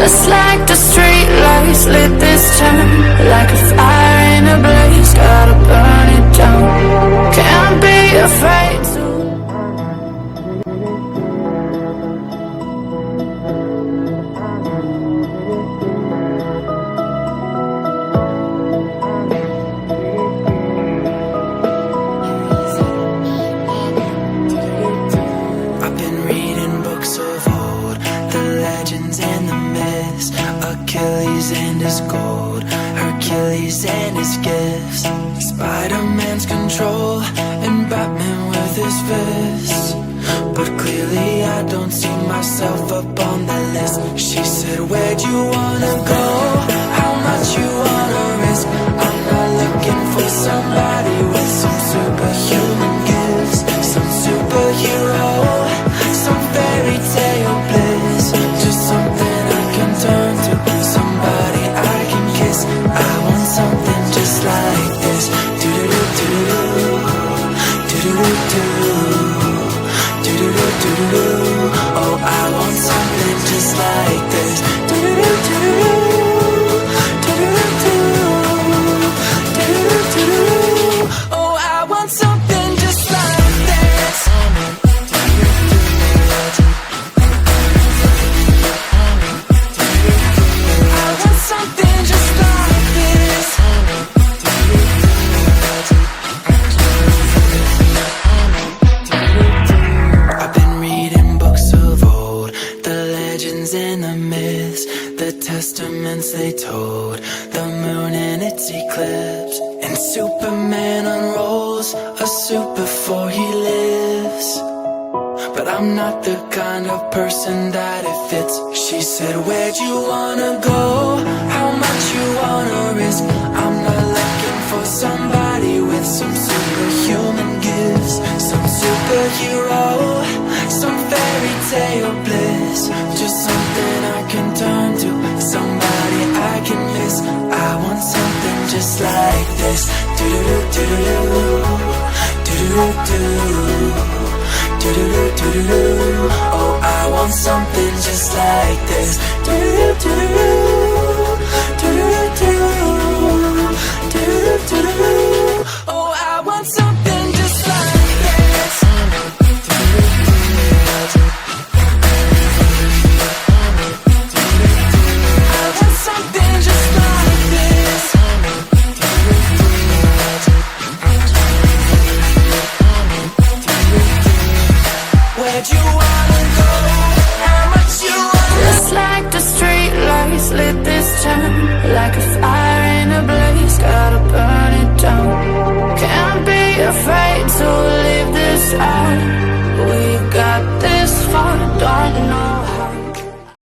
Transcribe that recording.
Just like the street lights lit this town, like a fire in a blaze, gotta burn it down. Can't be afraid to. I've been reading books of old, the legends and the myths, Achilles and his gold, Hercules and his gifts, Spider-Man's control, and Batman with his fists. But clearly I don't see myself up on the list. She said, where'd you wanna go? How much you wanna risk? I'm not looking for somebody with some superhuman gifts, some superhero, some fairy tale bliss. Just something I can turn to, somebody I can kiss. I want something just like this. Do-do-do-do-do, do-do-do-do, do-do-do-do-do. Oh, I want something just like this. Do-do-do-do-do, do-do-do-do, do-do-do-do. Oh, I want something just like this. I want something just like this. I've been reading books of old, the legends and the myths, the testaments they told, the moon and its eclipse, and Superman unrolls a suit before he lives. But I'm not the kind of person that it fits. She said, where'd you wanna go? How much you wanna risk? I'm not looking for somebody with some superhuman gifts, some superhero, some fairy tale bliss. Just something I can turn to, somebody I can miss. I want something just like this. Do-do-do-do-do, do-do-do-do, do-do-do-do-do. Oh, I want something just like this. Do-do-do-do-do, do-do-do-do, do-do-do-do. Oh, I want something just like this. I want something just like this. Where'd you wanna go? How much you wanna? Just like the street lights lit this town, like a fire in a blaze, gotta burn it down. Can't be afraid to leave this out.